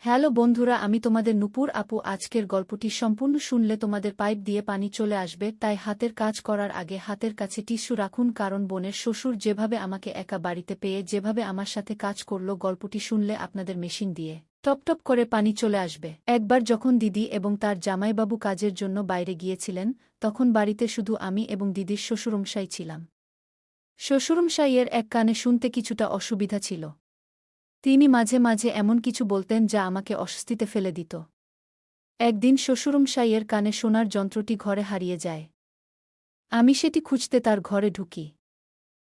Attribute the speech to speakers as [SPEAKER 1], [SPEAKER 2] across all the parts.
[SPEAKER 1] Hello বন্ধুরা, আমি তোমাদের নূপুর আপু। আজকের গল্পটি সম্পূর্ণ শুনলে তোমাদের পাইপ দিয়ে পানি চলে আসবে, তাই হাতের কাজ করার আগে হাতের কাছে টিস্যু রাখুন, কারণ বোনের শ্বশুর যেভাবে আমাকে একা বাড়িতে পেয়ে যেভাবে আমার সাথে কাজ করল, গল্পটি শুনলে আপনাদের মেশিন দিয়ে টপ টপ করে পানি চলে আসবে। একবার যখন দিদি এবং তার জামাইবাবু কাজের জন্য বাইরে গিয়েছিলেন, তখন বাড়িতে শুধু আমি এবং দিদির শ্বশুরমশাই ছিলাম। শ্বশুরমশাইয়ের এক কানে শুনতে কিছুটা অসুবিধা ছিল। তিনি মাঝে মাঝে এমন কিছু বলতেন যা আমাকে অস্বস্তিতে ফেলে দিত। একদিন শ্বশুরমশাইয়ের কানে শোনার যন্ত্রটি ঘরে হারিয়ে যায়। আমি সেটি খুঁজতে তার ঘরে ঢুকি।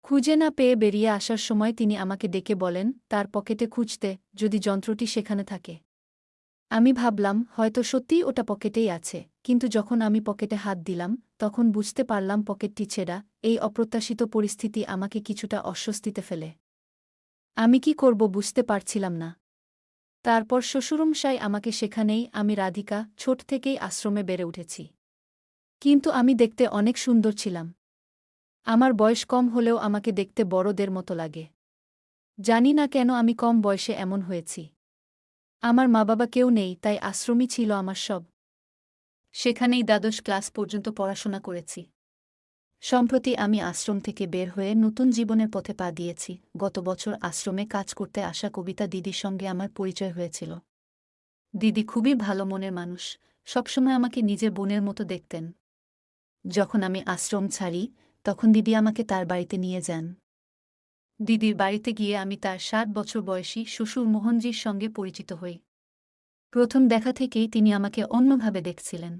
[SPEAKER 1] খুঁজে না পেয়ে বেরিয়ে আসার সময় তিনি আমাকে ডেকে বলেন তার পকেটে খুঁজতে, যদি যন্ত্রটি সেখানে থাকে। আমি ভাবলাম হয়তো সত্যিই ওটা পকেটেই আছে, কিন্তু যখন আমি পকেটে হাত দিলাম তখন বুঝতে পারলাম পকেটটি ছেঁড়া। এই অপ্রত্যাশিত পরিস্থিতি আমাকে কিছুটা অস্বস্তিতে ফেলে। আমি কি করব বুঝতে পারছিলাম না। তারপর শ্বশুরমশাই আমাকে সেখানেই, আমি রাধিকা, ছোট থেকেই আশ্রমে বেড়ে উঠেছি। কিন্তু আমি দেখতে অনেক সুন্দর ছিলাম। আমার বয়স কম হলেও আমাকে দেখতে বড়দের মতো লাগে। জানি না কেন আমি কম বয়সে এমন হয়েছি। আমার মা বাবা কেউ নেই, তাই আশ্রমই ছিল আমার সব। সেখানেই দ্বাদশ ক্লাস পর্যন্ত পড়াশোনা করেছি। সম্প্রতি আমি আশ্রম থেকে বের হয়ে নতুন জীবনের পথে পা দিয়েছি। গত বছর আশ্রমে কাজ করতে আসা কবিতা দিদির সঙ্গে আমার পরিচয় হয়েছিল। দিদি খুবই ভালো মনের মানুষ, সবসময় আমাকে নিজের বোনের মতো দেখতেন। যখন আমি আশ্রম ছাড়ি তখন দিদি আমাকে তার বাড়িতে নিয়ে যান। দিদির বাড়িতে গিয়ে আমি তার 7 বছর বয়সী শ্বশুর মোহনজির সঙ্গে পরিচিত হই। প্রথম দেখা থেকেই তিনি আমাকে অন্যভাবে দেখছিলেন।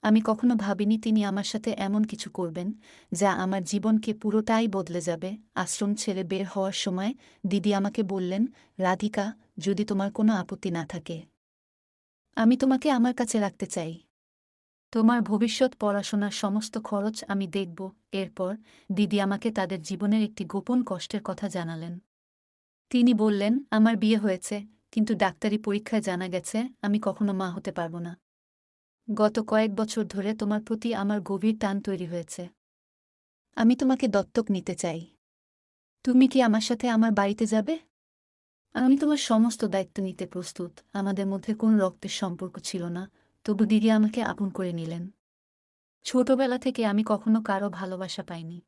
[SPEAKER 1] আমি কখনো ভাবিনি তিনি আমার সাথে এমন কিছু করবেন যা আমার জীবনকে পুরোটাই বদলে যাবে। আশ্রম ছেড়ে বের হওয়ার সময় দিদি আমাকে বললেন, রাধিকা, যদি তোমার কোনো আপত্তি না থাকে, আমি তোমাকে আমার কাছে রাখতে চাই। তোমার ভবিষ্যৎ পড়াশোনার সমস্ত খরচ আমি দেখব। এরপর দিদি আমাকে তাদের জীবনের একটি গোপন কষ্টের কথা জানালেন। তিনি বললেন, আমার বিয়ে হয়েছে, কিন্তু ডাক্তারি পরীক্ষায় জানা গেছে আমি কখনো মা হতে পারব না। গত কয়েক বছর ধরে তোমার প্রতি আমার গভীর টান তৈরি হয়েছে। আমি তোমাকে দত্তক নিতে চাই। তুমি কি আমার সাথে আমার বাড়িতে যাবে? আমি তোমার সমস্ত দায়িত্ব নিতে প্রস্তুত। আমাদের মধ্যে কোনো রক্তের সম্পর্ক ছিল না, তবু দিদি আমাকে আপন করে নিলেন। ছোটবেলা থেকে আমি কখনো কারো ভালোবাসা পাইনি।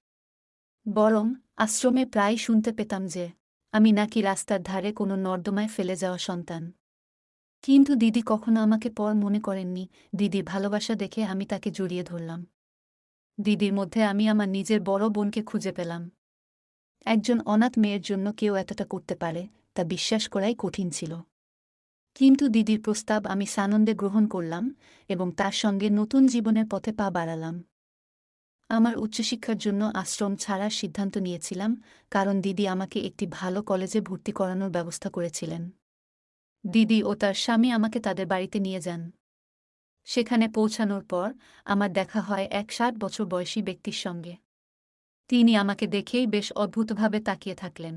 [SPEAKER 1] বরং আশ্রমে প্রায় শুনতে পেতাম যে আমি নাকি রাস্তার ধারে কোনো নর্দমায় ফেলে যাওয়া সন্তান। কিন্তু দিদি কখনো আমাকে পর মনে করেননি। দিদির ভালোবাসা দেখে আমি তাকে জড়িয়ে ধরলাম। দিদির মধ্যে আমি আমার নিজের বড় বোনকে খুঁজে পেলাম। একজন অনাথ মেয়ের জন্য কেউ এতটা করতে পারে, তা বিশ্বাস করাই কঠিন ছিল। কিন্তু দিদির প্রস্তাব আমি সানন্দে গ্রহণ করলাম এবং তার সঙ্গে নতুন জীবনের পথে পা বাড়ালাম। আমার উচ্চশিক্ষার জন্য আশ্রম ছাড়ার সিদ্ধান্ত নিয়েছিলাম, কারণ দিদি আমাকে একটি ভালো কলেজে ভর্তি করানোর ব্যবস্থা করেছিলেন। দিদি ও তার স্বামী আমাকে তাদের বাড়িতে নিয়ে যান। সেখানে পৌঁছানোর পর আমার দেখা হয় এক 60 বছর বয়সী ব্যক্তির সঙ্গে। তিনি আমাকে দেখেই বেশ অদ্ভুতভাবে তাকিয়ে থাকলেন।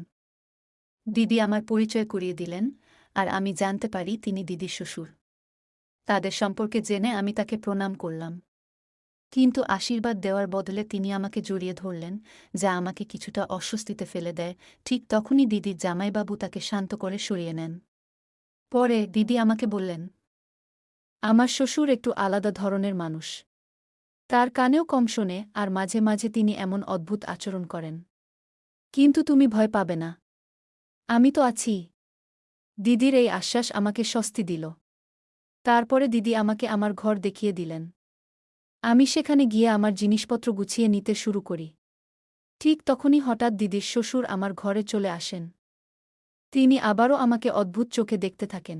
[SPEAKER 1] দিদি আমার পরিচয় করিয়ে দিলেন, আর আমি জানতে পারি তিনি দিদির শ্বশুর। তাদের সম্পর্কে জেনে আমি তাকে প্রণাম করলাম। কিন্তু আশীর্বাদ দেওয়ার বদলে তিনি আমাকে জড়িয়ে ধরলেন, যা আমাকে কিছুটা অস্বস্তিতে ফেলে দেয়। ঠিক তখনই দিদির জামাইবাবু তাকে শান্ত করে সরিয়ে নেন। পরে দিদি আমাকে বললেন, আমার শ্বশুর একটু আলাদা ধরনের মানুষ। তার কানেও কম শোনে, আর মাঝে মাঝে তিনি এমন অদ্ভুত আচরণ করেন। কিন্তু তুমি ভয় পাবে না, আমি তো আছি। দিদির এই আশ্বাস আমাকে স্বস্তি দিল। তারপরে দিদি আমাকে আমার ঘর দেখিয়ে দিলেন। আমি সেখানে গিয়ে আমার জিনিসপত্র গুছিয়ে নিতে শুরু করি। ঠিক তখনই হঠাৎ দিদির শ্বশুর আমার ঘরে চলে আসেন। তিনি আবারও আমাকে অদ্ভুত চোখে দেখতে থাকেন।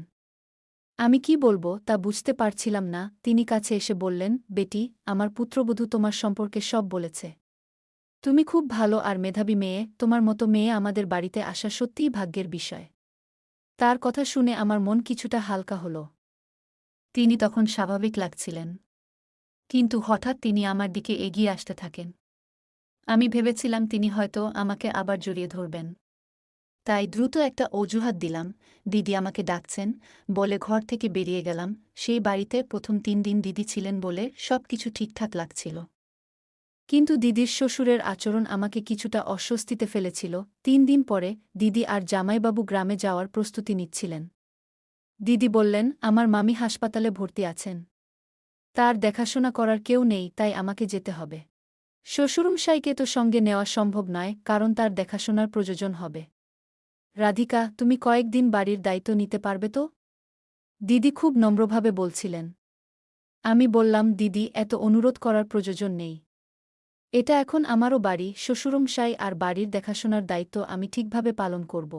[SPEAKER 1] আমি কি বলবো তা বুঝতে পারছিলাম না। তিনি কাছে এসে বললেন, বেটি, আমার পুত্রবধূ তোমার সম্পর্কে সব বলেছে। তুমি খুব ভালো আর মেধাবী মেয়ে, তোমার মতো মেয়ে আমাদের বাড়িতে আসা সত্যিই ভাগ্যের বিষয়। তার কথা শুনে আমার মন কিছুটা হালকা হল। তিনি তখন স্বাভাবিক লাগছিলেন, কিন্তু হঠাৎ তিনি আমার দিকে এগিয়ে আসতে থাকেন। আমি ভেবেছিলাম তিনি হয়তো আমাকে আবার জড়িয়ে ধরবেন। তাই দ্রুত একটা অজুহাত দিলাম, দিদি আমাকে ডাকছেন, বলে ঘর থেকে বেরিয়ে গেলাম। সেই বাড়িতে প্রথম 3 দিন দিদি ছিলেন বলে সব কিছু ঠিকঠাক লাগছিল। কিন্তু দিদির শ্বশুরের আচরণ আমাকে কিছুটা অস্বস্তিতে ফেলেছিল। 3 দিন পরে দিদি আর জামাইবাবু গ্রামে যাওয়ার প্রস্তুতি নিচ্ছিলেন। দিদি বললেন, আমার মামি হাসপাতালে ভর্তি আছেন। তার দেখাশোনা করার কেউ নেই, তাই আমাকে যেতে হবে। শ্বশুরমশাইকে তো সঙ্গে নেওয়া সম্ভব নয়, কারণ তার দেখাশোনার প্রয়োজন হবে। রাধিকা, তুমি কয়েকদিন বাড়ির দায়িত্ব নিতে পারবে তো? দিদি খুব নম্রভাবে বলছিলেন। আমি বললাম, দিদি, এত অনুরোধ করার প্রয়োজন নেই। এটা এখন আমারও বাড়ি, শ্বশুরমশাই আর বাড়ির দেখাশোনার দায়িত্ব আমি ঠিকভাবে পালন করব।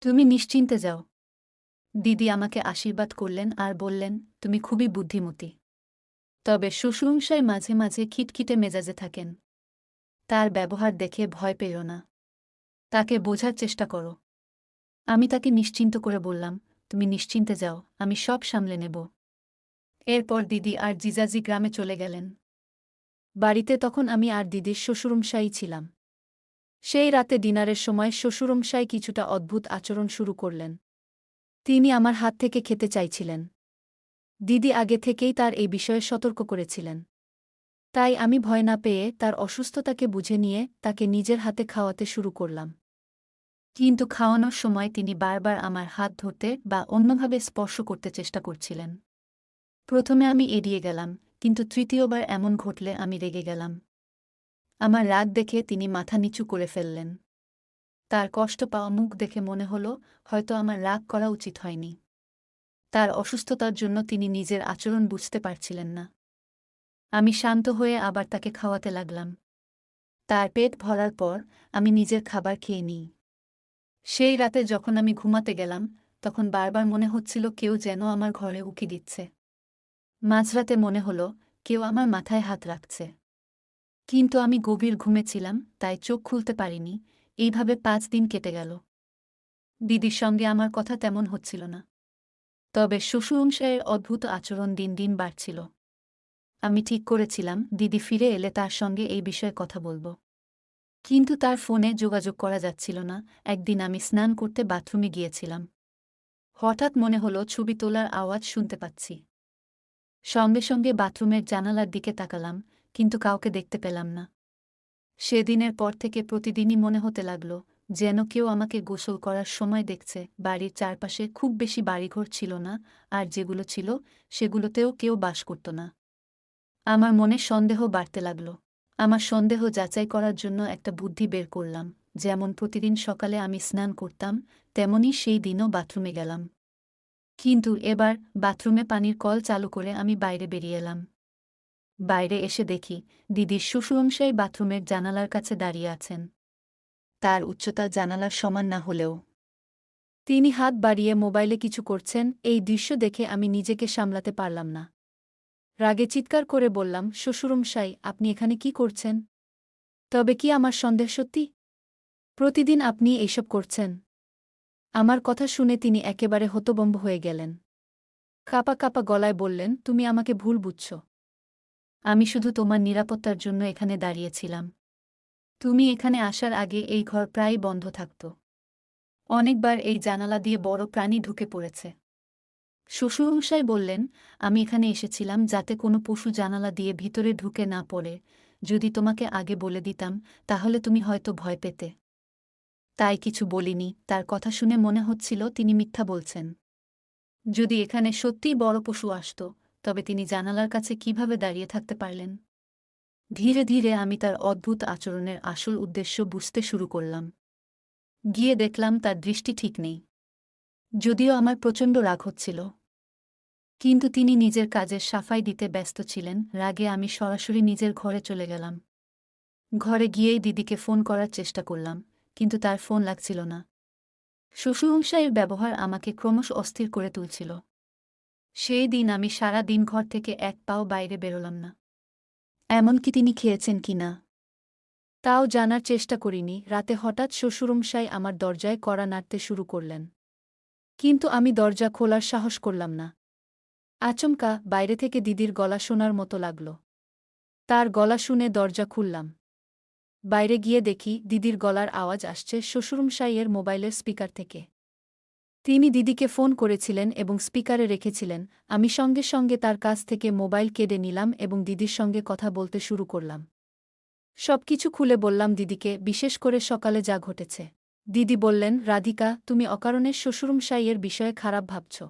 [SPEAKER 1] তুমি নিশ্চিন্তে যাও। দিদি আমাকে আশীর্বাদ করলেন আর বললেন, তুমি খুবই বুদ্ধিমতী। তবে শ্বশুরমশাই মাঝে মাঝে খিটখিটে মেজাজে থাকেন। তার ব্যবহার দেখে ভয় পেও না। তাকে বোঝার চেষ্টা করো। আমি তাকে নিশ্চিন্ত করে বললাম, তুমি নিশ্চিন্তে যাও, আমি সব সামলে নেব। এরপর দিদি আর জিজাজি গ্রামে চলে গেলেন। বাড়িতে তখন আমি আর দিদির শ্বশুরমশাই ছিলাম। সেই রাতে ডিনারের সময় শ্বশুরমশাই কিছুটা অদ্ভুত আচরণ শুরু করলেন। তিনি আমার হাত থেকে খেতে চাইছিলেন। দিদি আগে থেকেই তার এই বিষয়ে সতর্ক করেছিলেন। তাই আমি ভয় না পেয়ে তার অসুস্থতাকে বুঝে নিয়ে তাকে নিজের হাতে খাওয়াতে শুরু করলাম। কিন্তু খাওয়ানোর সময় তিনি বারবার আমার হাত ধরতে বা অন্যভাবে স্পর্শ করতে চেষ্টা করছিলেন। প্রথমে আমি এড়িয়ে গেলাম, কিন্তু তৃতীয়বার এমন ঘটলে আমি রেগে গেলাম। আমার রাগ দেখে তিনি মাথা নিচু করে ফেললেন। তার কষ্ট পাওয়া মুখ দেখে মনে হলো হয়তো আমার রাগ করা উচিত হয়নি। তার অসুস্থতার জন্য তিনি নিজের আচরণ বুঝতে পারছিলেন না। আমি শান্ত হয়ে আবার তাকে খাওয়াতে লাগলাম। তার পেট ভরার পর আমি নিজের খাবার খেয়ে নিই। সেই রাতে যখন আমি ঘুমাতে গেলাম, তখন বারবার মনে হচ্ছিল কেউ যেন আমার ঘরে উকি দিচ্ছে। মাঝরাতে মনে হলো কেউ আমার মাথায় হাত রাখছে। কিন্তু আমি গভীর ঘুমেছিলাম, তাই চোখ খুলতে পারিনি। এইভাবে 5 দিন কেটে গেল। দিদির সঙ্গে আমার কথা তেমন হচ্ছিল না। তবে শ্বশুরমশাইয়ের অদ্ভুত আচরণ দিন দিন বাড়ছিল। আমি ঠিক করেছিলাম দিদি ফিরে এলে তার সঙ্গে এই বিষয়ে কথা বলব। কিন্তু তার ফোনে যোগাযোগ করা যাচ্ছিল না। একদিন আমি স্নান করতে বাথরুমে গিয়েছিলাম। হঠাৎ মনে হলো ছবি তোলার আওয়াজ শুনতে পাচ্ছি। সঙ্গে সঙ্গে বাথরুমের জানালার দিকে তাকালাম, কিন্তু কাউকে দেখতে পেলাম না। সেদিনের পর থেকে প্রতিদিনই মনে হতে লাগল যেন কেউ আমাকে গোসল করার সময় দেখছে। বাড়ির চারপাশে খুব বেশি বাড়িঘর ছিল না, আর যেগুলো ছিল সেগুলোতেও কেউ বাস করত না। আমার মনে সন্দেহ বাড়তে লাগল। আমার সন্দেহ যাচাই করার জন্য একটা বুদ্ধি বের করলাম। যেমন প্রতিদিন সকালে আমি স্নান করতাম, তেমনই সেই দিনও বাথরুমে গেলাম। কিন্তু এবার বাথরুমে পানির কল চালু করে আমি বাইরে বেরিয়ে এলাম। বাইরে এসে দেখি দিদির শ্বশুরমশাই বাথরুমের জানালার কাছে দাঁড়িয়ে আছেন। তার উচ্চতা জানালার সমান না হলেও তিনি হাত বাড়িয়ে মোবাইলে কিছু করছেন। এই দৃশ্য দেখে আমি নিজেকে সামলাতে পারলাম না। রাগে চিৎকার করে বললাম, শ্বশুরমশাই, আপনি এখানে কি করছেন? তবে কি আমার সন্দেহ সত্যি? প্রতিদিন আপনি এইসব করছেন? আমার কথা শুনে তিনি একেবারে হতভম্ব হয়ে গেলেন। কাঁপা কাঁপা গলায় বললেন, তুমি আমাকে ভুল বুঝছ। আমি শুধু তোমার নিরাপত্তার জন্য এখানে দাঁড়িয়েছিলাম। তুমি এখানে আসার আগে এই ঘর প্রায়ই বন্ধ থাকত। অনেকবার এই জানালা দিয়ে বড় প্রাণী ঢুকে পড়েছে। শ্বশুরমশাই বললেন, আমি এখানে এসেছিলাম যাতে কোনো পশু জানালা দিয়ে ভিতরে ঢুকে না পড়ে। যদি তোমাকে আগে বলে দিতাম তাহলে তুমি হয়তো ভয় পেতে। তাই কিছু বলিনি। তার কথা শুনে মনে হচ্ছিল তিনি মিথ্যা বলছেন। যদি এখানে সত্যিই বড় পশু আসত, তবে তিনি জানালার কাছে কিভাবে দাঁড়িয়ে থাকতে পারলেন? ধীরে ধীরে আমি তার অদ্ভুত আচরণের আসল উদ্দেশ্য বুঝতে শুরু করলাম। গিয়ে দেখলাম তার দৃষ্টি ঠিক নেই। যদিও আমার প্রচণ্ড রাগ হচ্ছিল, কিন্তু তিনি নিজের কাজের সাফাই দিতে ব্যস্ত ছিলেন। রাগে আমি সরাসরি নিজের ঘরে চলে গেলাম। ঘরে গিয়েই দিদিকে ফোন করার চেষ্টা করলাম, কিন্তু তার ফোন লাগছিল না। শ্বশুরমশাইয়ের ব্যবহার আমাকে ক্রমশ অস্থির করে তুলছিল। সেই দিন আমি সারা দিন ঘর থেকে এক পাও বাইরে বেরোলাম না। এমনকি তিনি খেয়েছেন কিনা তাও জানার চেষ্টা করিনি। রাতে হঠাৎ শ্বশুরমশাই আমার দরজায় কড়া নাড়তে শুরু করলেন। কিন্তু আমি দরজা খোলার সাহস করলাম না। আচমকা বাইরে থেকে দিদির গলা শোনার মতো লাগল। তার গলা শুনে দরজা খুললাম। বাইরে গিয়ে দেখি দিদির গলার আওয়াজ আসছে শ্বশুরমশাইয়ের মোবাইলের স্পিকার থেকে। তিনি দিদিকে ফোন করেছিলেন এবং স্পিকারে রেখেছিলেন। আমি সঙ্গে সঙ্গে তার কাছ থেকে মোবাইল কেড়ে নিলাম এবং দিদির সঙ্গে কথা বলতে শুরু করলাম। সবকিছু খুলে বললাম দিদিকে, বিশেষ করে সকালে যা ঘটেছে। দিদি বললেন, রাধিকা, তুমি অকারণে শ্বশুরমশাইয়ের বিষয়ে খারাপ ভাবছ।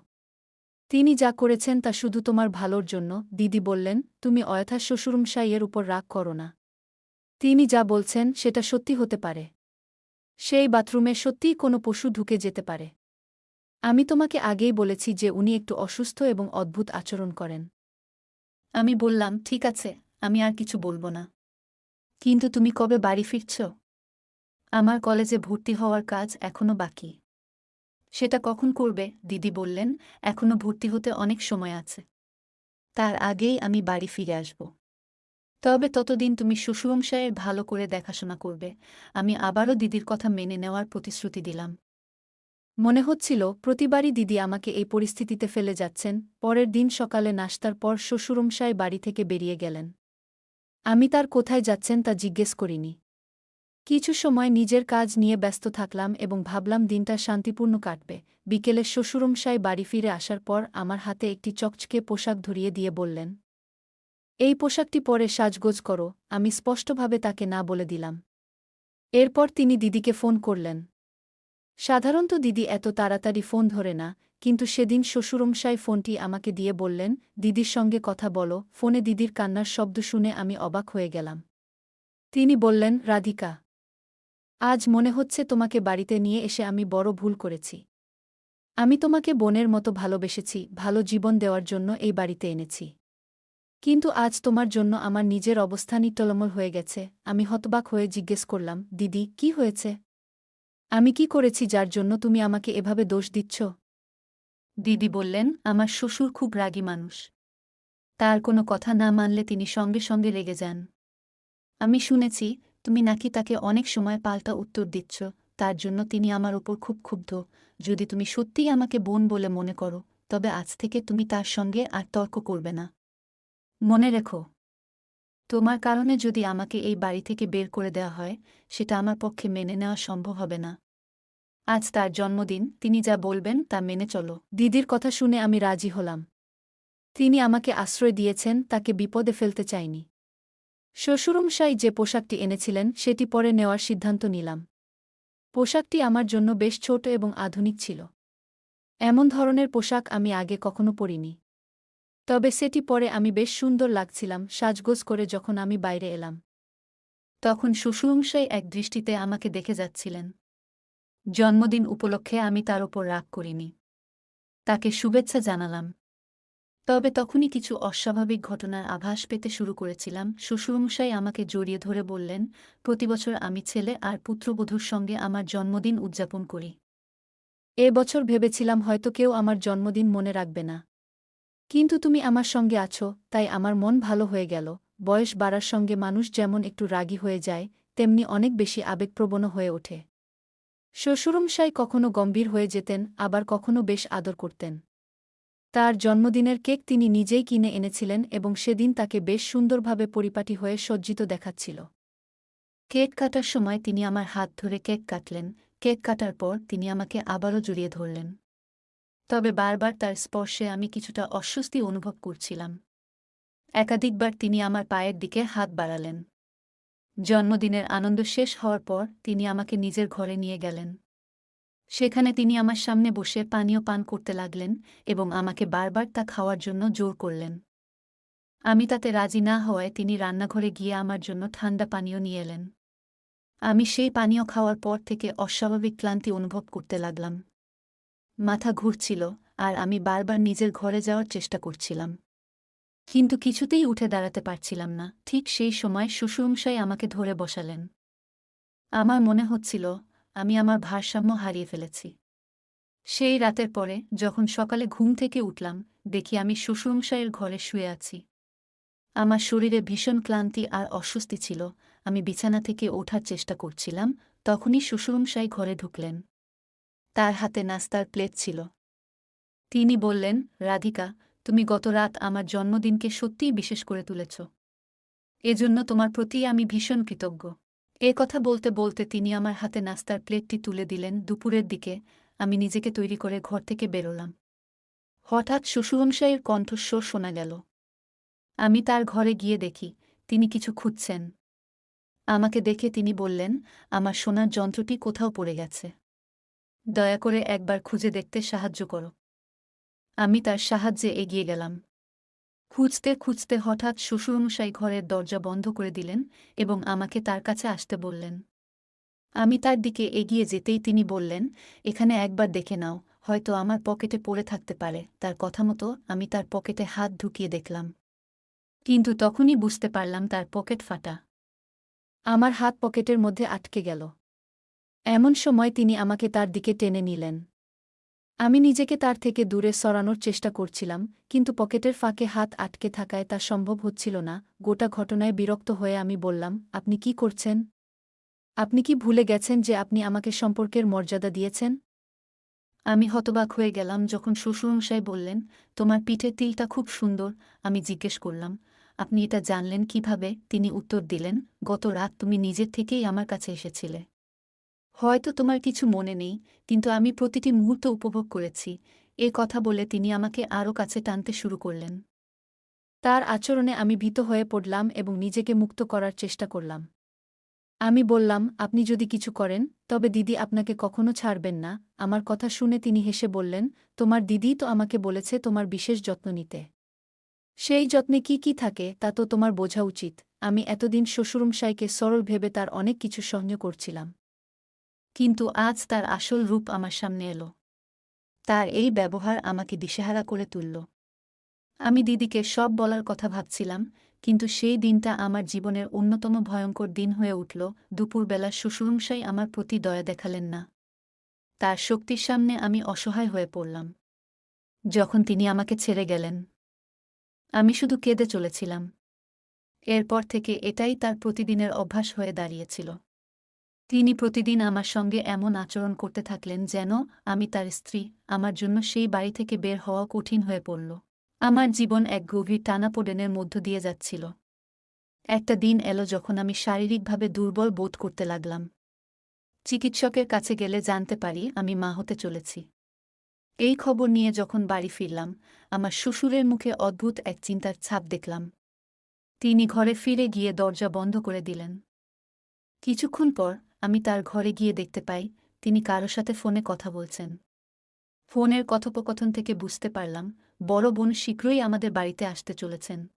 [SPEAKER 1] তিনি যা করেছেন তা শুধু তোমার ভালোর জন্য। দিদি বললেন, তুমি অযথা শ্বশুরমশাইয়ের উপর রাগ করো না। তিনি যা বলছেন সেটা সত্যি হতে পারে। সেই বাথরুমে সত্যিই কোনো পশু ঢুকে যেতে পারে। আমি তোমাকে আগেই বলেছি যে উনি একটু অসুস্থ এবং অদ্ভুত আচরণ করেন। আমি বললাম, ঠিক আছে, আমি আর কিছু বলবো না। কিন্তু তুমি কবে বাড়ি ফিরছ? আমার কলেজে ভর্তি হওয়ার কাজ এখনো বাকি। সেটা কখন করবে? দিদি বললেন, এখনো ভর্তি হতে অনেক সময় আছে। তার আগেই আমি বাড়ি ফিরে আসব। তবে ততদিন তুমি শ্বশুরমশাইয়ের ভালো করে দেখাশোনা করবে। আমি আবারও দিদির কথা মেনে নেওয়ার প্রতিশ্রুতি দিলাম। মনে হচ্ছিল প্রতিবারই দিদি আমাকে এই পরিস্থিতিতে ফেলে যাচ্ছেন। পরের দিন সকালে নাশতার পর শ্বশুরমশাই বাড়ি থেকে বেরিয়ে গেলেন। আমি তার কোথায় যাচ্ছেন তা জিজ্ঞেস করিনি। কিছু সময় নিজের কাজ নিয়ে ব্যস্ত থাকলাম এবং ভাবলাম দিনটা শান্তিপূর্ণ কাটবে। বিকেলে শ্বশুরমশাই বাড়ি ফিরে আসার পর আমার হাতে একটি চকচকে পোশাক ধরিয়ে দিয়ে বললেন, এই পোশাকটি পরে সাজগোজ করো। আমি স্পষ্টভাবে তাকে না বলে দিলাম। এরপর তিনি দিদিকে ফোন করলেন। সাধারণত দিদি এত তাড়াতাড়ি ফোন ধরে না, কিন্তু সেদিন শ্বশুরমশাই ফোনটি আমাকে দিয়ে বললেন, দিদির সঙ্গে কথা বলো। ফোনে দিদির কান্নার শব্দ শুনে আমি অবাক হয়ে গেলাম। তিনি বললেন, রাধিকা, আজ মনে হচ্ছে তোমাকে বাড়িতে নিয়ে এসে আমি বড় ভুল করেছি। আমি তোমাকে বোনের মতো ভালোবেসেছি, ভালো জীবন দেওয়ার জন্য এই বাড়িতে এনেছি। কিন্তু আজ তোমার জন্য আমার নিজের অবস্থানই টলমল হয়ে গেছে। আমি হতবাক হয়ে জিজ্ঞেস করলাম, দিদি, কি হয়েছে? আমি কি করেছি যার জন্য তুমি আমাকে এভাবে দোষ দিচ্ছ? দিদি বললেন, আমার শ্বশুর খুব রাগী মানুষ। তার কোনো কথা না মানলে তিনি সঙ্গে সঙ্গে রেগে যান। আমি শুনেছি তুমি নাকি তাকে অনেক সময় পাল্টা উত্তর দিচ্ছ। তার জন্য তিনি আমার ওপর খুব ক্ষুব্ধ। যদি তুমি সত্যিই আমাকে বোন বলে মনে করো, তবে আজ থেকে তুমি তার সঙ্গে আর তর্ক করবে না। মনে রেখো, তোমার কারণে যদি আমাকে এই বাড়ি থেকে বের করে দেওয়া হয়, সেটা আমার পক্ষে মেনে নেওয়া সম্ভব হবে না। আজ তার জন্মদিন, তিনি যা বলবেন তা মেনে চলো। দিদির কথা শুনে আমি রাজি হলাম। তিনি আমাকে আশ্রয় দিয়েছেন, তাকে বিপদে ফেলতে চাইনি। শ্বশুরমশাই যে পোশাকটি এনেছিলেন সেটি পরে নেওয়ার সিদ্ধান্ত নিলাম। পোশাকটি আমার জন্য বেশ ছোট এবং আধুনিক ছিল। এমন ধরনের পোশাক আমি আগে কখনো পরিনি। তবে সেটি পরে আমি বেশ সুন্দর লাগছিলাম। সাজগোজ করে যখন আমি বাইরে এলাম, তখন শ্বশুরমশাই এক দৃষ্টিতে আমাকে দেখে যাচ্ছিলেন। জন্মদিন উপলক্ষে আমি তার ওপর রাগ করিনি। তাকে শুভেচ্ছা জানালাম। তবে তখনই কিছু অস্বাভাবিক ঘটনার আভাস পেতে শুরু করেছিলাম। শ্বশুরমশাই আমাকে জড়িয়ে ধরে বললেন, প্রতিবছর আমি ছেলে আর পুত্রবধূর সঙ্গে আমার জন্মদিন উদযাপন করি। এ বছর ভেবেছিলাম হয়তো কেউ আমার জন্মদিন মনে রাখবে না। কিন্তু তুমি আমার সঙ্গে আছো, তাই আমার মন ভালো হয়ে গেল। বয়স বাড়ার সঙ্গে মানুষ যেমন একটু রাগী হয়ে যায়, তেমনি অনেক বেশি আবেগপ্রবণ হয়ে ওঠে। শ্বশুরমশাই কখনো গম্ভীর হয়ে যেতেন, আবার কখনো বেশ আদর করতেন। তার জন্মদিনের কেক তিনি নিজেই কিনে এনেছিলেন এবং সেদিন তাকে বেশ সুন্দরভাবে পরিপাটি হয়ে সজ্জিত দেখাচ্ছিল। কেক কাটার সময় তিনি আমার হাত ধরে কেক কাটলেন। কেক কাটার পর তিনি আমাকে আবারও জড়িয়ে ধরলেন। তবে বারবার তার স্পর্শে আমি কিছুটা অস্বস্তি অনুভব করছিলাম। একাধিকবার তিনি আমার পায়ের দিকে হাত বাড়ালেন। জন্মদিনের আনন্দ শেষ হওয়ার পর তিনি আমাকে নিজের ঘরে নিয়ে গেলেন। সেখানে তিনি আমার সামনে বসে পানীয় পান করতে লাগলেন এবং আমাকে বারবার তা খাওয়ার জন্য জোর করলেন। আমি তাতে রাজি না হওয়ায় তিনি রান্নাঘরে গিয়ে আমার জন্য ঠান্ডা পানীয় নিয়ে এলেন। আমি সেই পানীয় খাওয়ার পর থেকে অস্বাভাবিক ক্লান্তি অনুভব করতে লাগলাম। মাথা ঘুরছিল আর আমি বারবার নিজের ঘরে যাওয়ার চেষ্টা করছিলাম। কিন্তু কিছুতেই উঠে দাঁড়াতে পারছিলাম না। ঠিক সেই সময় শ্বশুরমশাই আমাকে ধরে বসালেন। আমার মনে হচ্ছিল আমি আমার ভারসাম্য হারিয়ে ফেলেছি। সেই রাতের পরে যখন সকালে ঘুম থেকে উঠলাম, দেখি আমি শ্বশুরমশাইয়ের ঘরে শুয়ে আছি। আমার শরীরে ভীষণ ক্লান্তি আর অস্বস্তি ছিল। আমি বিছানা থেকে ওঠার চেষ্টা করছিলাম, তখনই শ্বশুরমশাই ঘরে ঢুকলেন। তার হাতে নাস্তার প্লেট ছিল। তিনি বললেন, রাধিকা, তুমি গত রাত আমার জন্মদিনকে সত্যিই বিশেষ করে তুলেছ। এজন্য তোমার প্রতি আমি ভীষণ কৃতজ্ঞ। এ কথা বলতে বলতে তিনি আমার হাতে নাস্তার প্লেটটি তুলে দিলেন। দুপুরের দিকে আমি নিজেকে তৈরি করে ঘর থেকে বেরোলাম। হঠাৎ শ্বশুরমশাইয়ের কণ্ঠস্বর শোনা গেল। আমি তার ঘরে গিয়ে দেখি তিনি কিছু খুঁজছেন। আমাকে দেখে তিনি বললেন, আমার সোনার যন্ত্রটি কোথাও পড়ে গেছে। দয়া করে একবার খুঁজে দেখতে সাহায্য করো। আমি তার সাহায্যে এগিয়ে গেলাম। খুঁজতে খুঁজতে হঠাৎ শ্বশুরমশাই ঘরের দরজা বন্ধ করে দিলেন এবং আমাকে তার কাছে আসতে বললেন। আমি তার দিকে এগিয়ে যেতেই তিনি বললেন, এখানে একবার দেখে নাও, হয়তো আমার পকেটে পড়ে থাকতে পারে। তার কথা মতো আমি তার পকেটে হাত ঢুকিয়ে দেখলাম। কিন্তু তখনই বুঝতে পারলাম তার পকেট ফাটা। আমার হাত পকেটের মধ্যে আটকে গেল। এমন সময় তিনি আমাকে তার দিকে টেনে নিলেন। আমি নিজেকে তার থেকে দূরে সরানোর চেষ্টা করছিলাম, কিন্তু পকেটের ফাঁকে হাত আটকে থাকায় তা সম্ভব হচ্ছিল না। গোটা ঘটনায় বিরক্ত হয়ে আমি বললাম, আপনি কি করছেন? আপনি কি ভুলে গেছেন যে আপনি আমাকে সম্পর্কের মর্যাদা দিয়েছেন? আমি হতবাক হয়ে গেলাম যখন শ্বশুরমশাই বললেন, তোমার পিঠের তিলটা খুব সুন্দর। আমি জিজ্ঞেস করলাম, আপনি এটা জানলেন কিভাবে? তিনি উত্তর দিলেন, গত রাত তুমি নিজের থেকেই আমার কাছে এসেছিলে। হয়তো তোমার কিছু মনে নেই, কিন্তু আমি প্রতিটি মুহূর্ত উপভোগ করেছি। এ কথা বলে তিনি আমাকে আরও কাছে টানতে শুরু করলেন। তার আচরণে আমি ভীত হয়ে পড়লাম এবং নিজেকে মুক্ত করার চেষ্টা করলাম। আমি বললাম, আপনি যদি কিছু করেন, তবে দিদি আপনাকে কখনো ছাড়বেন না। আমার কথা শুনে তিনি হেসে বললেন, তোমার দিদিই তো আমাকে বলেছে তোমার বিশেষ যত্ন নিতে। সেই যত্নে কি কি থাকে তা তো তোমার বোঝা উচিত। আমি এতদিন শ্বশুরমশাইকে সরল ভেবে তার অনেক কিছু সহ্য করছিলাম। কিন্তু আজ তার আসল রূপ আমার সামনে এলো। তার এই ব্যবহার আমাকে দিশেহারা করে তুলল। আমি দিদিকে সব বলার কথা ভাবছিলাম, কিন্তু সেই দিনটা আমার জীবনের অন্যতম ভয়ঙ্কর দিন হয়ে উঠল। দুপুরবেলা শ্বশুরমশাই আমার প্রতি দয়া দেখালেন না। তার শক্তির সামনে আমি অসহায় হয়ে পড়লাম। যখন তিনি আমাকে ছেড়ে গেলেন, আমি শুধু কেঁদে চলেছিলাম। এরপর থেকে এটাই তার প্রতিদিনের অভ্যাস হয়ে দাঁড়িয়েছিল। তিনি প্রতিদিন আমার সঙ্গে এমন আচরণ করতে থাকলেন যেন আমি তার স্ত্রী। আমার জন্য সেই বাড়ি থেকে বের হওয়া কঠিন হয়ে পড়ল। আমার জীবন এক গভীর টানাপোড়েনের মধ্য দিয়ে যাচ্ছিল। একটা দিন এলো যখন আমি শারীরিকভাবে দুর্বল বোধ করতে লাগলাম। চিকিৎসকের কাছে গেলে জানতে পারি আমি মা হতে চলেছি। এই খবর নিয়ে যখন বাড়ি ফিরলাম, আমার শ্বশুরের মুখে অদ্ভুত এক চিন্তার ছাপ দেখলাম। তিনি ঘরে ফিরে গিয়ে দরজা বন্ধ করে দিলেন। কিছুক্ষণ পর আমি তার ঘরে গিয়ে দেখতে পাই, তিনি কারো সাথে ফোনে কথা বলছেন। ফোনের কথোপকথন থেকে বুঝতে পারলাম, বড় বোন শীঘ্রই আমাদের বাড়িতে আসতে চলেছেন।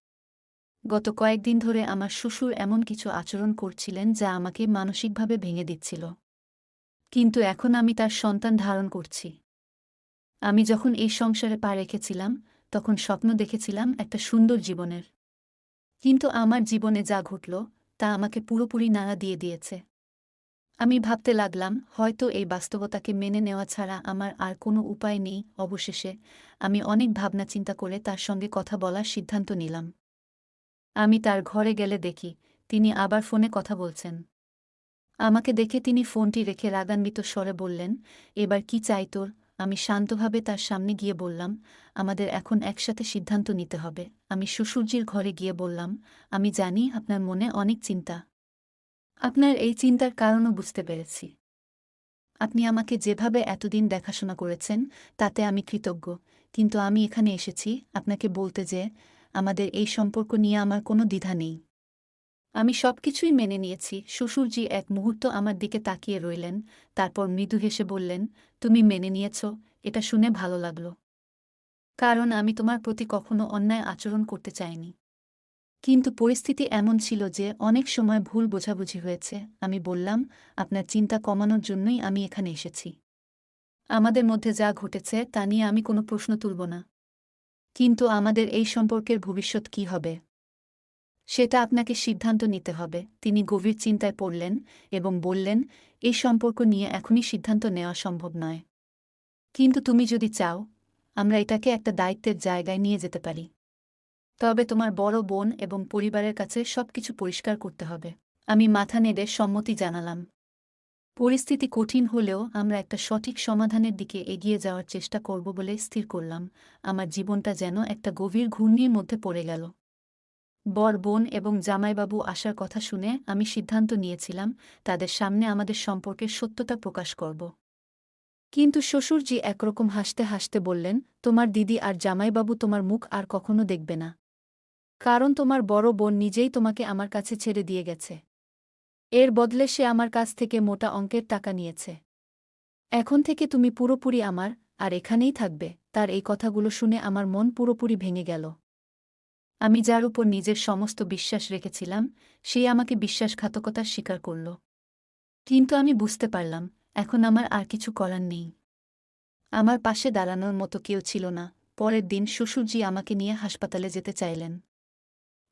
[SPEAKER 1] গত কয়েকদিন ধরে আমার শ্বশুর এমন কিছু আচরণ করছিলেন যা আমাকে মানসিকভাবে ভেঙে দিচ্ছিল। কিন্তু এখন আমি তার সন্তান ধারণ করছি। আমি যখন এই সংসারে পা রেখেছিলাম, তখন স্বপ্ন দেখেছিলাম একটা সুন্দর জীবনের। কিন্তু আমার জীবনে যা ঘটল, তা আমাকে পুরোপুরি নাড়া দিয়ে দিয়েছে। আমি ভাবতে লাগলাম, হয়তো এই বাস্তবতাকে মেনে নেওয়া ছাড়া আমার আর কোনো উপায় নেই। অবশেষে আমি অনেক ভাবনা চিন্তা করে তার সঙ্গে কথা বলার সিদ্ধান্ত নিলাম। আমি তার ঘরে গেলে দেখি, তিনি আবার ফোনে কথা বলছেন। আমাকে দেখে তিনি ফোনটি রেখে রাগান্বিত স্বরে বললেন, এবার কি চাই তোর? আমি শান্তভাবে তার সামনে গিয়ে বললাম, আমাদের এখন একসাথে সিদ্ধান্ত নিতে হবে। আমি শ্বশুরজির ঘরে গিয়ে বললাম, আমি জানি আপনার মনে অনেক চিন্তা। আপনার এই চিন্তার কারণও বুঝতে পেরেছি। আপনি আমাকে যেভাবে এতদিন দেখাশোনা করেছেন, তাতে আমি কৃতজ্ঞ। কিন্তু আমি এখানে এসেছি আপনাকে বলতে যে, আমাদের এই সম্পর্ক নিয়ে আমার কোনো দ্বিধা নেই। আমি সবকিছুই মেনে নিয়েছি। শ্বশুরজি এক মুহূর্ত আমার দিকে তাকিয়ে রইলেন, তারপর মৃদু হেসে বললেন, তুমি মেনে নিয়েছ, এটা শুনে ভালো লাগল। কারণ আমি তোমার প্রতি কখনো অন্যায় আচরণ করতে চাইনি। কিন্তু পরিস্থিতি এমন ছিল যে অনেক সময় ভুল বোঝাবুঝি হয়েছে। আমি বললাম, আপনার চিন্তা কমানোর জন্যই আমি এখানে এসেছি। আমাদের মধ্যে যা ঘটেছে তা নিয়ে আমি কোনো প্রশ্ন তুলব না। কিন্তু আমাদের এই সম্পর্কের ভবিষ্যৎ কী হবে, সেটা আপনাকে সিদ্ধান্ত নিতে হবে। তিনি গভীর চিন্তায় পড়লেন এবং বললেন, এই সম্পর্ক নিয়ে এখনই সিদ্ধান্ত নেওয়া সম্ভব নয়। কিন্তু তুমি যদি চাও, আমরা এটাকে একটা দায়িত্বের জায়গায় নিয়ে যেতে পারি। তবে তোমার বড় বোন এবং পরিবারের কাছে সবকিছু পরিষ্কার করতে হবে। আমি মাথা নেড়ে সম্মতি জানালাম। পরিস্থিতি কঠিন হলেও আমরা একটা সঠিক সমাধানের দিকে এগিয়ে যাওয়ার চেষ্টা করব বলে স্থির করলাম। আমার জীবনটা যেন একটা গভীর ঘূর্ণির মধ্যে পড়ে গেল। বর বোন এবং জামাইবাবু আসার কথা শুনে আমি সিদ্ধান্ত নিয়েছিলাম, তাদের সামনে আমাদের সম্পর্কের সত্যতা প্রকাশ করব। কিন্তু শ্বশুরজি একরকম হাসতে হাসতে বললেন, তোমার দিদি আর জামাইবাবু তোমার মুখ আর কখনো দেখবে না। কারণ তোমার বড় বোন নিজেই তোমাকে আমার কাছে ছেড়ে দিয়ে গেছে। এর বদলে সে আমার কাছ থেকে মোটা অঙ্কের টাকা নিয়েছে। এখন থেকে তুমি পুরোপুরি আমার, আর এখানেই থাকবে। তার এই কথাগুলো শুনে আমার মন পুরোপুরি ভেঙে গেল। আমি যার উপর নিজের সমস্ত বিশ্বাস রেখেছিলাম, সেই আমাকে বিশ্বাসঘাতকতার স্বীকার করল। কিন্তু আমি বুঝতে পারলাম, এখন আমার আর কিছু করার নেই। আমার পাশে দাঁড়ানোর মতো কেউ ছিল না। পরের দিন শ্বশুরজি আমাকে নিয়ে হাসপাতালে যেতে চাইলেন।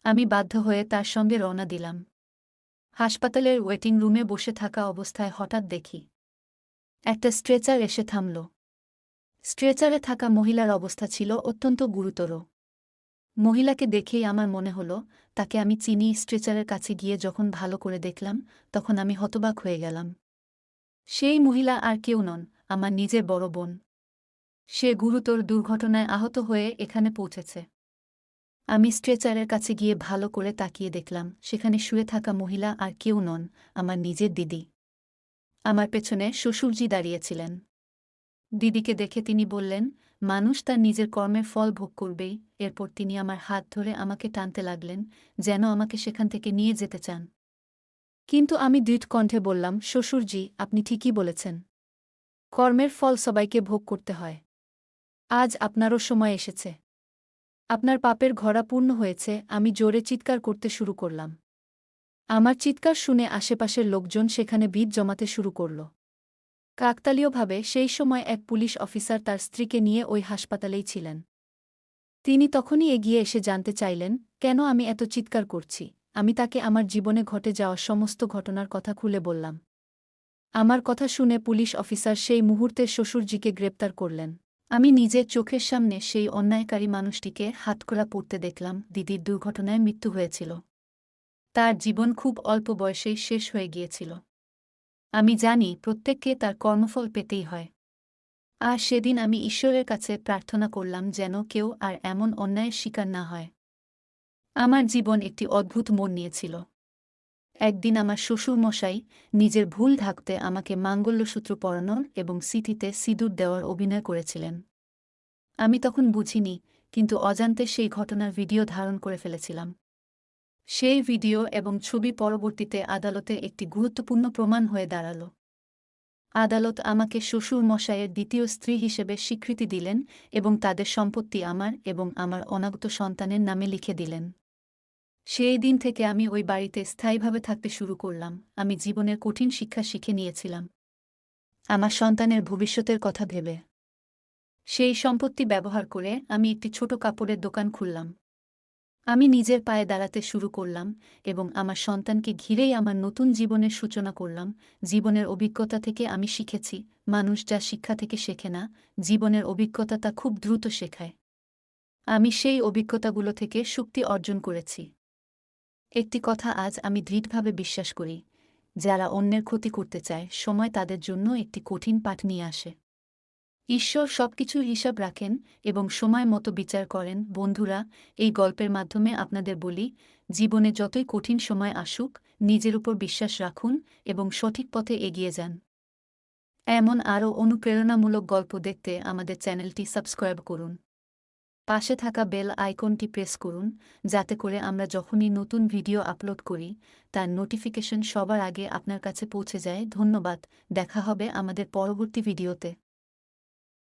[SPEAKER 1] আমি বাধ্য হয়ে তার সঙ্গে রওনা দিলাম। হাসপাতালের ওয়েটিং রুমে বসে থাকা অবস্থায় হঠাৎ দেখি একটা স্ট্রেচার এসে থামল। স্ট্রেচারে থাকা মহিলার অবস্থা ছিল অত্যন্ত গুরুতর। মহিলাকে দেখেই আমার মনে হলো তাকে আমি চিনি। স্ট্রেচারের কাছে গিয়ে যখন ভালো করে দেখলাম, তখন আমি হতবাক হয়ে গেলাম। সেই মহিলা আর কেউ নন, আমার নিজের বড় বোন। সে গুরুতর দুর্ঘটনায় আহত হয়ে এখানে পৌঁছেছে। আমি স্ট্রেচারের কাছে গিয়ে ভালো করে তাকিয়ে দেখলাম, সেখানে শুয়ে থাকা মহিলা আর কেউ নন, আমার নিজের দিদি। আমার পেছনে শ্বশুরজি দাঁড়িয়েছিলেন। দিদিকে দেখে তিনি বললেন, মানুষ তার নিজের কর্মের ফল ভোগ করবেই। এরপর তিনি আমার হাত ধরে আমাকে টানতে লাগলেন, যেন আমাকে সেখান থেকে নিয়ে যেতে চান। কিন্তু আমি দৃঢ় কণ্ঠে বললাম, শ্বশুরজি, আপনি ঠিকই বলেছেন। কর্মের ফল সবাইকে ভোগ করতে হয়। আজ আপনারও সময় এসেছে। আপনার পাপের ঘড়া পূর্ণ হয়েছে। আমি জোরে চিৎকার করতে শুরু করলাম। আমার চিৎকার শুনে আশেপাশের লোকজন সেখানে ভিড় জমাতে শুরু করল। কাকতালীয়ভাবে সেই সময় এক পুলিশ অফিসার তার স্ত্রীকে নিয়ে ওই হাসপাতালেই ছিলেন। তিনি তখনই এগিয়ে এসে জানতে চাইলেন, কেন আমি এত চিৎকার করছি। আমি তাকে আমার জীবনে ঘটে যাওয়া সমস্ত ঘটনার কথা খুলে বললাম। আমার কথা শুনে পুলিশ অফিসার সেই মুহূর্তে শ্বশুরজিকে গ্রেপ্তার করলেন। আমি নিজের চোখের সামনে সেই অন্যায়কারী মানুষটিকে হাতকড়া পড়তে দেখলাম। দিদির দুর্ঘটনায় মৃত্যু হয়েছিল। তার জীবন খুব অল্প বয়সেই শেষ হয়ে গিয়েছিল। আমি জানি প্রত্যেককে তার কর্মফল পেতেই হয়। আর সেদিন আমি ঈশ্বরের কাছে প্রার্থনা করলাম যেন কেউ আর এমন অন্যায়ের শিকার না হয়। আমার জীবন একটি অদ্ভুত মোড় নিয়েছিল। একদিন আমার শ্বশুরমশাই নিজের ভুল ঢাকতে আমাকে মাঙ্গল্যসূত্র পরানোর এবং সিঁথিতে সিঁদুর দেওয়ার অভিনয় করেছিলেন। আমি তখন বুঝিনি, কিন্তু অজান্তে সেই ঘটনার ভিডিও ধারণ করে ফেলেছিলাম। সেই ভিডিও এবং ছবি পরবর্তীতে আদালতে একটি গুরুত্বপূর্ণ প্রমাণ হয়ে দাঁড়াল। আদালত আমাকে শ্বশুর মশাইয়ের দ্বিতীয় স্ত্রী হিসেবে স্বীকৃতি দিলেন এবং তাদের সম্পত্তি আমার এবং আমার অনাগত সন্তানের নামে লিখে দিলেন। সেই দিন থেকে আমি ওই বাড়িতে স্থায়ীভাবে থাকতে শুরু করলাম। আমি জীবনের কঠিন শিক্ষা শিখে নিয়েছিলাম, আমার সন্তানের ভবিষ্যতের কথা ভেবে। সেই সম্পত্তি ব্যবহার করে আমি একটি ছোট কাপড়ের দোকান খুললাম। আমি নিজের পায়ে দাঁড়াতে শুরু করলাম এবং আমার সন্তানকে ঘিরেই আমার নতুন জীবনের সূচনা করলাম। জীবনের অভিজ্ঞতা থেকে আমি শিখেছি, মানুষ যা শিক্ষা থেকে শেখে না, জীবনের অভিজ্ঞতা তা খুব দ্রুত শেখায়। আমি সেই অভিজ্ঞতাগুলো থেকে শক্তি অর্জন করেছি। একটি কথা আজ আমি দৃঢ়ভাবে বিশ্বাস করি, যারা অন্যের ক্ষতি করতে চায়, সময় তাদের জন্য একটি কঠিন পাঠ নিয়ে আসে। ঈশ্বর সবকিছুর হিসাব রাখেন এবং সময় মতো বিচার করেন। বন্ধুরা, এই গল্পের মাধ্যমে আপনাদের বলি, জীবনে যতই কঠিন সময় আসুক, নিজের উপর বিশ্বাস রাখুন এবং সঠিক পথে এগিয়ে যান। এমন আরও অনুপ্রেরণামূলক গল্প দেখতে আমাদের চ্যানেলটি সাবস্ক্রাইব করুন। পাশে থাকা বেল আইকনটি প্রেস করুন, যাতে করে আমরা যখনই নতুন ভিডিও আপলোড করি, তার নোটিফিকেশন সবার আগে আপনার কাছে পৌঁছে যায়। ধন্যবাদ। দেখা হবে আমাদের পরবর্তী ভিডিওতে।